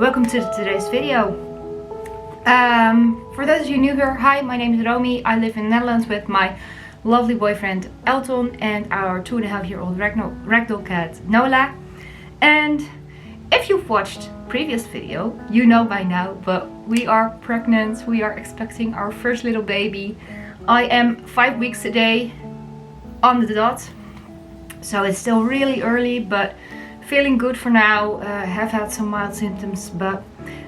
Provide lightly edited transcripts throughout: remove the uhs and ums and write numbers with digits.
welcome to today's video. For those of you new here, hi, my name is Romy. I live in the Netherlands with my lovely boyfriend Elton and our 2.5-year-old ragdoll cat Nola. And if you've watched previous video, you know by now, but we are pregnant. We are expecting our first little baby. I am 5 weeks today on the dot, so it's still really early, but feeling good for now. Have had some mild symptoms, but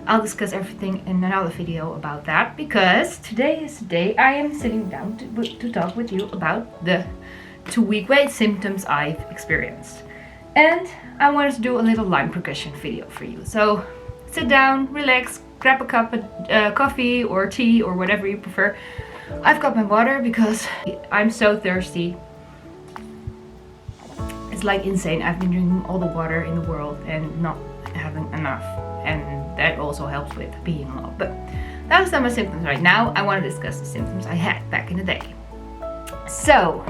I'll discuss everything in another video about that, because today is the day I am sitting down to talk with you about the 2-week wait symptoms I've experienced. And I wanted to do a little Lyme progression video for you. So sit down, relax, grab a cup of coffee or tea or whatever you prefer. I've got my water because I'm so thirsty. It's like insane. I've been drinking all the water in the world and not having enough, and that also helps with being low. But that was not my symptoms right now. I want to discuss the symptoms I had back in the day. So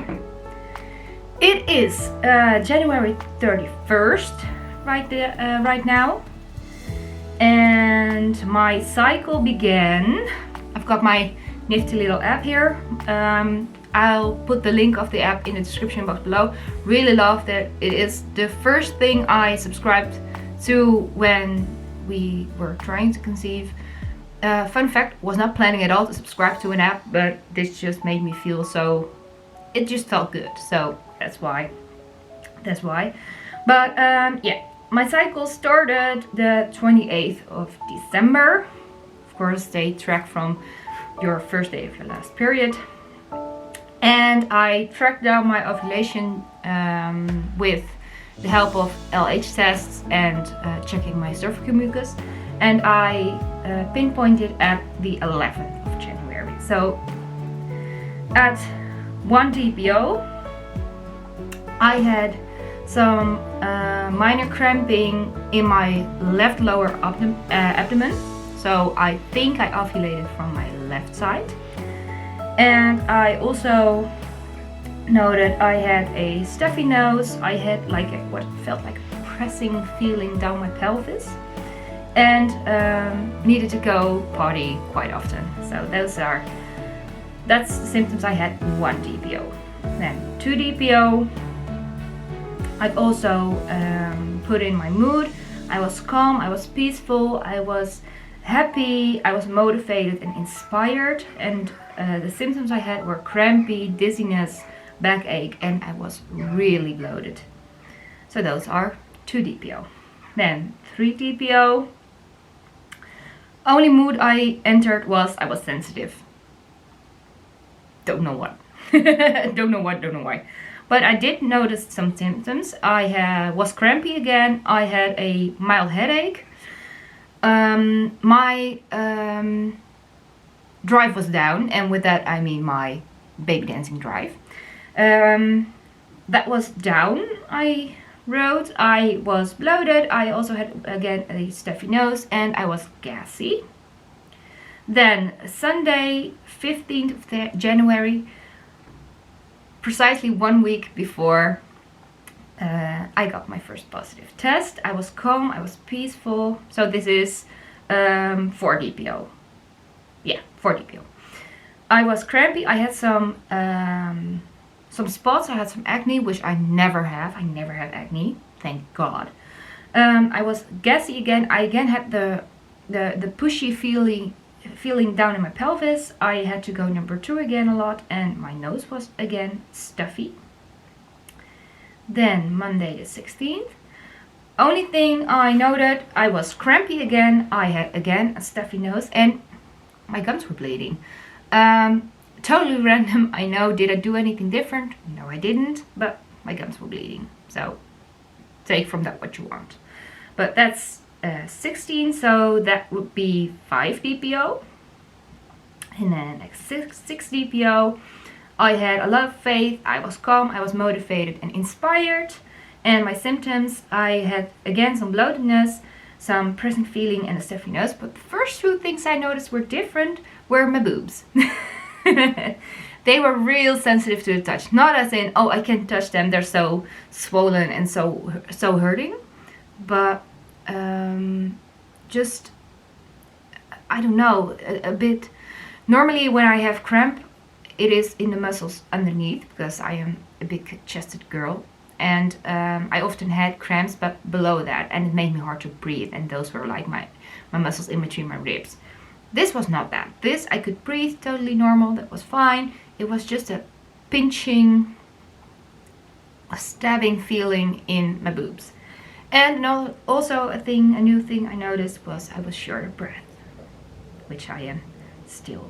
it is January 31st right now, and my cycle began. I've got my nifty little app here. I'll put the link of the app in the description box below. Really love that it is the first thing I subscribed to when we were trying to conceive. Fun fact, was not planning at all to subscribe to an app, but this just made me feel so, it just felt good. So that's why. But yeah, my cycle started the 28th of December. Of course, they track from your first day of your last period. And I tracked down my ovulation with the help of LH tests and checking my cervical mucus. And I pinpointed at the 11th of January. So at 1 DPO, I had some minor cramping in my left lower abdomen. So I think I ovulated from my left side. And I also noted I had a stuffy nose. I had like what felt like a pressing feeling down my pelvis, and needed to go potty quite often. So that's the symptoms I had 1 DPO. Then 2 DPO, I've also put in my mood. I was calm, I was peaceful, I was happy, I was motivated and inspired, and the symptoms I had were crampy, dizziness, backache, and I was really bloated. So those are 2 DPO. Then 3 DPO, only mood I entered was I was sensitive. Don't know what. Don't know why. But I did notice some symptoms. I was crampy again. I had a mild headache. My drive was down, and with that I mean my baby dancing drive. That was down, I wrote. I was bloated. I also had again a stuffy nose, and I was gassy. Then Sunday 15th of January, precisely 1 week before I got my first positive test, I was calm, I was peaceful. So this is 4 DPO. Yeah, 4 DPO. I was crampy. I had some spots. I had some acne, which I never have. I never have acne, thank God. I was gassy again. I again had the pushy feeling down in my pelvis. I had to go number 2 again a lot, and my nose was again stuffy. Then Monday the 16th. Only thing I noted, I was crampy again. I had again a stuffy nose, and my gums were bleeding. Totally random, I know. Did I do anything different? No, I didn't, but my gums were bleeding. So take from that what you want. But that's 16, so that would be 5 DPO. And then next 6 DPO, I had a lot of faith. I was calm, I was motivated and inspired. And my symptoms, I had again some bloatedness, some pressing feeling, and a stuffy nose. But the first 2 things I noticed were different were my boobs. They were real sensitive to the touch. Not as in, oh, I can't touch them, they're so swollen and so hurting. But just, I don't know, a bit. Normally when I have cramp, it is in the muscles underneath, because I am a big chested girl, and I often had cramps but below that, and it made me hard to breathe, and those were like my muscles in between my ribs. This was not that. This, I could breathe totally normal, that was fine. It was just a pinching, a stabbing feeling in my boobs. And no, also a new thing I noticed was I was short of breath, which I am still,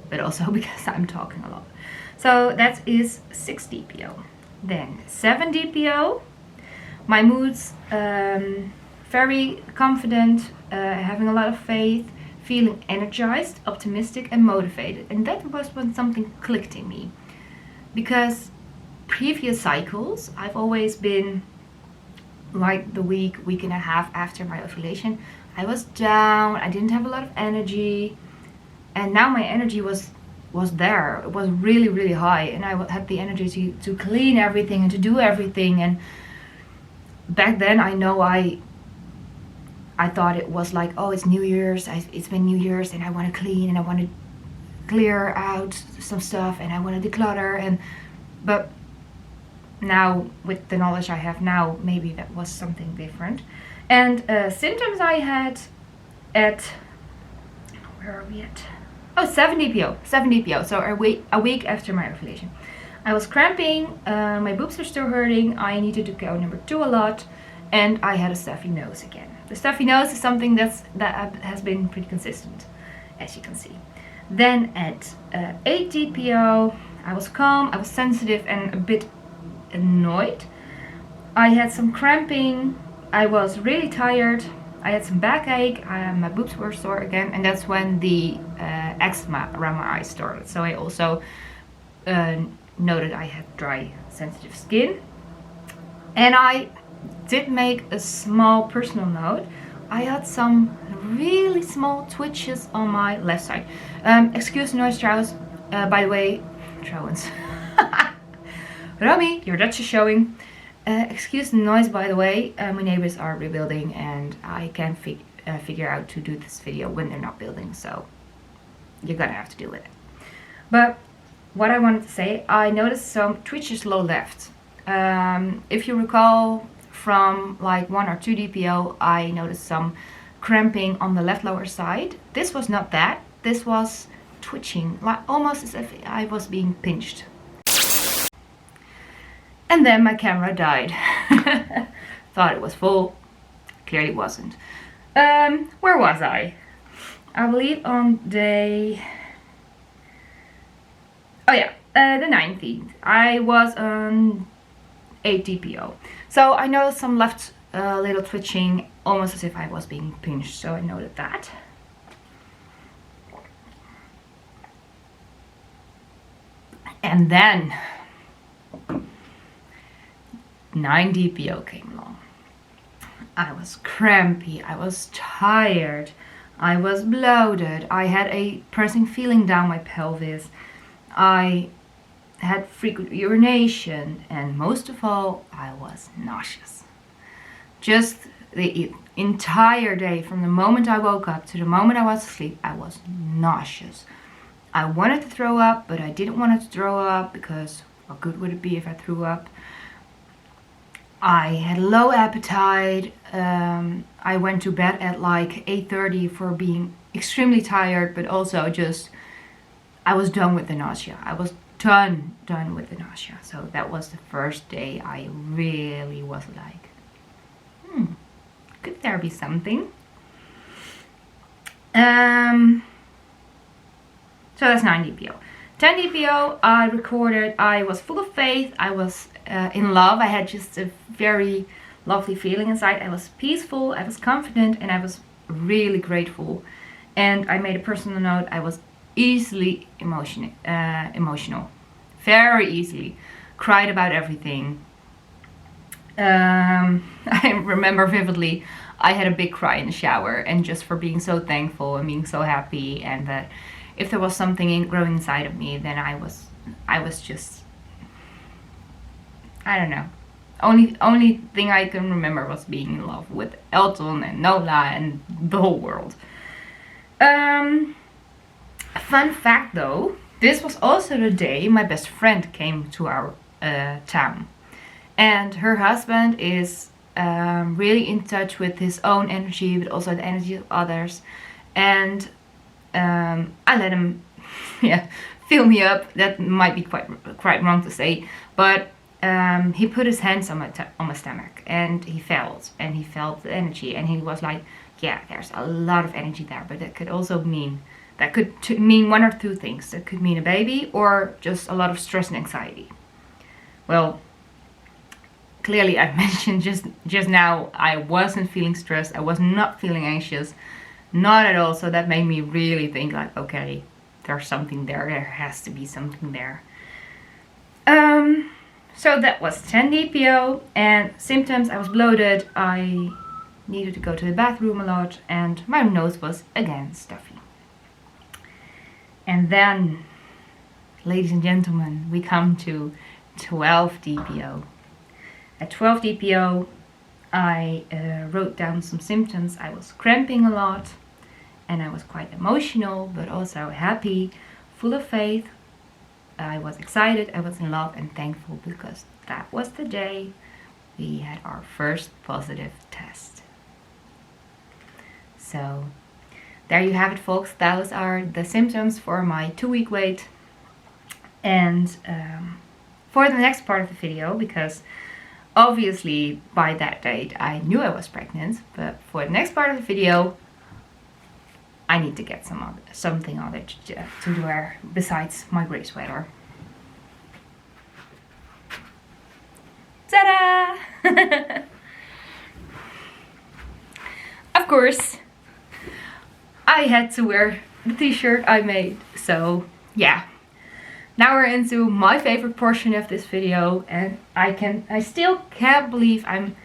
but also because I'm talking a lot. So that is 6 DPO. Then 7 DPO, my moods, very confident, having a lot of faith, feeling energized, optimistic and motivated. And that was when something clicked in me. Because previous cycles, I've always been like the week and a half after my ovulation, I was down, I didn't have a lot of energy. And now my energy was there. It was really, really high. And I had the energy to clean everything and to do everything. And back then, I know I thought it was like, oh, it's New Year's. It's been New Year's and I want to clean and I want to clear out some stuff and I want to declutter. But now, with the knowledge I have now, maybe that was something different. And symptoms I had at, where are we at? Oh, 7 DPO. 7 DPO. So a week after my ovulation. I was cramping, my boobs were still hurting, I needed to go number 2 a lot, and I had a stuffy nose again. The stuffy nose is something that has been pretty consistent, as you can see. Then at 8 DPO, I was calm, I was sensitive and a bit annoyed. I had some cramping, I was really tired, I had some backache, my boobs were sore again, and that's when the eczema around my eyes started. So I also noted I had dry, sensitive skin. And I did make a small personal note. I had some really small twitches on my left side. Excuse the noise, trouwens. By the way, trouwens. Romy, your Dutch is showing. Excuse the noise, by the way. My neighbors are rebuilding and I can't figure out to do this video when they're not building. So you're gonna have to deal with it. But what I wanted to say, I noticed some twitches low left. If you recall from like 1 or 2 DPO, I noticed some cramping on the left lower side. This was not that. This was twitching, like almost as if I was being pinched. And then my camera died. Thought it was full, clearly wasn't. Where was I? I believe on day, oh yeah, the 19th. I was on 8 DPO. So I noticed some left little twitching, almost as if I was being pinched. So I noted that. And then 9 DPO came along. I was crampy, I was tired, I was bloated, I had a pressing feeling down my pelvis, I had frequent urination, and most of all, I was nauseous. Just the entire day, from the moment I woke up to the moment I was asleep, I was nauseous. I wanted to throw up, but I didn't want to throw up because what good would it be if I threw up? I had low appetite. I went to bed at like 8:30 for being extremely tired, but also just, I was done with the nausea. I was done with the nausea. So that was the first day I really was like, could there be something? So that's 9 DPO. 10 DPO, I recorded, I was full of faith, I was in love, I had just a very lovely feeling inside, I was peaceful, I was confident, and I was really grateful. And I made a personal note, I was easily emotional, very easily, cried about everything. I remember vividly, I had a big cry in the shower, and just for being so thankful and being so happy, and that if there was something growing inside of me, then I was just, I don't know. Only thing I can remember was being in love with Elton and Nola and the whole world. Fun fact though, this was also the day my best friend came to our town. And her husband is really in touch with his own energy, but also the energy of others. And I let him yeah, fill me up. That might be quite wrong to say, but he put his hands on my stomach, and he felt the energy, and he was like, yeah, there's a lot of energy there, but that could also mean mean one or two things. That could mean a baby or just a lot of stress and anxiety. Well, clearly I mentioned just now I wasn't feeling stressed. I was not feeling anxious, not at all. So that made me really think like, okay, there's something there. There has to be something there. So that was 10 DPO, and symptoms: I was bloated, I needed to go to the bathroom a lot, and my nose was again stuffy. And then, ladies and gentlemen, we come to 12 DPO. At 12 DPO, I wrote down some symptoms. I was cramping a lot, and I was quite emotional, but also happy, full of faith. I was excited, I was in love and thankful, because that was the day we had our first positive test. So there you have it, folks. Those are the symptoms for my 2-week wait. And for the next part of the video, because obviously by that date I knew I was pregnant, but for the next part of the video I need to get something other to wear besides my grey sweater. Ta-da! Of course, I had to wear the t-shirt I made. So yeah, now we're into my favorite portion of this video, and I still can't believe I'm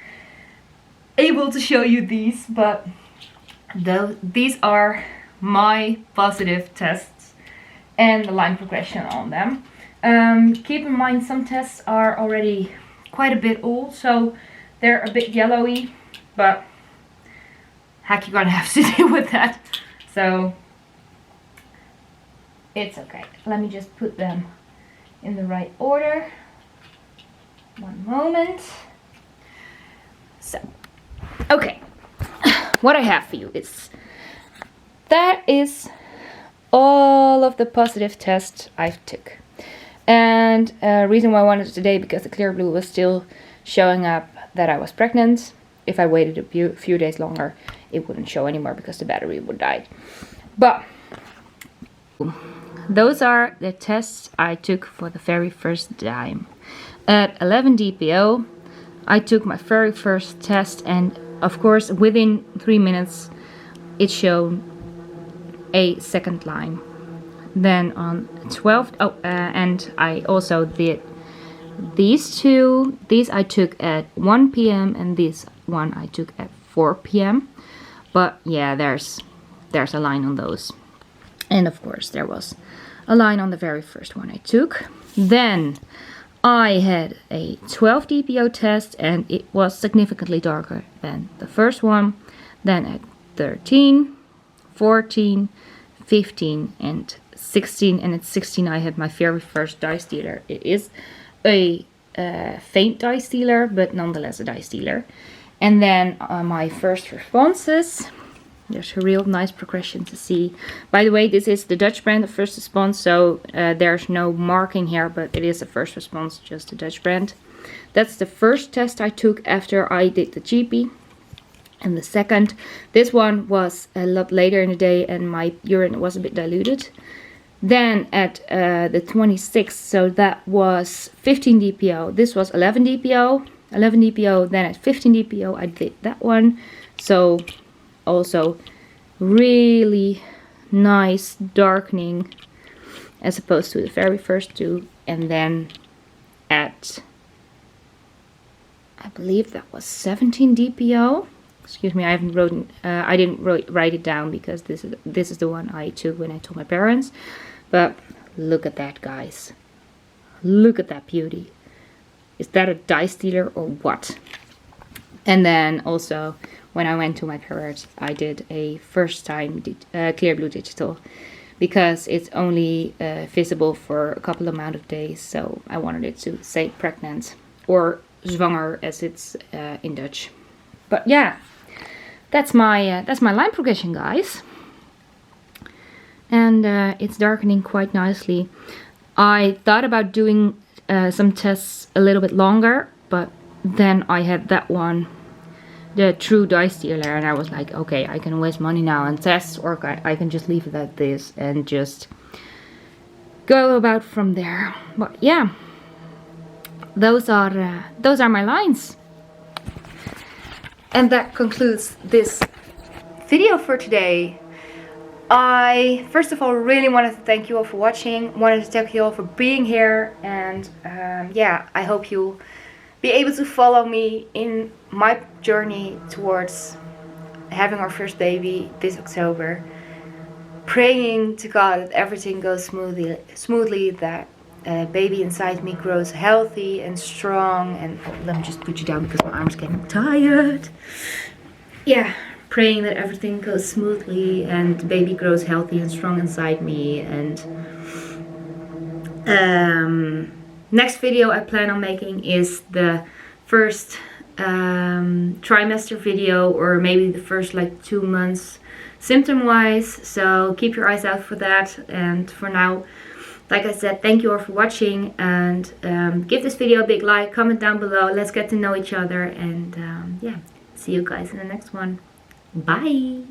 able to show you these, but these are my positive tests and the line progression on them. Keep in mind, some tests are already quite a bit old, so they're a bit yellowy, but heck, you're gonna have to deal with that. So it's okay. Let me just put them in the right order. One moment. So, okay. What I have for you is, that is all of the positive tests I've took. And reason why I wanted it today, because the clear blue was still showing up that I was pregnant. If I waited a few days longer, it wouldn't show anymore because the battery would die. But those are the tests I took for the very first time. At 11 DPO, I took my very first test, and of course within 3 minutes it showed a second line. Then on 12, and I also did these two. These I took at 1 p.m. and this one I took at 4 p.m. But yeah, there's a line on those. And of course there was a line on the very first one I took. Then I had a 12 DPO test, and it was significantly darker than the first one. Then at 13, 14, 15 and 16, and at 16 I had my very first dye stealer. It is a faint dye stealer, but nonetheless a dye stealer. And then my first responses. There's a real nice progression to see. By the way, this is the Dutch brand of first response, so there's no marking here, but it is a first response, just the Dutch brand. That's the first test I took after I did the GP. And the second, this one was a lot later in the day, and my urine was a bit diluted. Then at the 26th, so that was 15 DPO. This was 11 DPO. 11 DPO, then at 15 DPO I did that one. So also really nice darkening as opposed to the very first two. And then at, I believe that was 17 DPO. Excuse me, I didn't write it down because this is the one I took when I told my parents. But look at that, guys. Look at that beauty. is that a dye stealer or what? And then also when I went to my period, I did a first time clear blue digital, because it's only visible for a couple amount of days. So I wanted it to say pregnant, or zwanger as it's in Dutch. But yeah, that's my line progression, guys. And it's darkening quite nicely. I thought about doing some tests a little bit longer, but then I had that one, the true dye stealer, and I was like, okay, I can waste money now on tests, or I can just leave it at this and just go about from there. But yeah, those are my lines. And that concludes this video for today. I first of all really wanted to thank you all for watching, wanted to thank you all for being here, and yeah, I hope you'll be able to follow me in my journey towards having our first baby this October. Praying to God that everything goes smoothly, that baby inside me grows healthy and strong. And oh, let me just put you down because my arm's getting tired. Yeah, praying that everything goes smoothly and baby grows healthy and strong inside me. And next video I plan on making is the first trimester video, or maybe the first like 2 months symptom wise, so keep your eyes out for that. And for now, like I said, thank you all for watching, and give this video a big like, comment down below, let's get to know each other, and yeah, see you guys in the next one. Bye.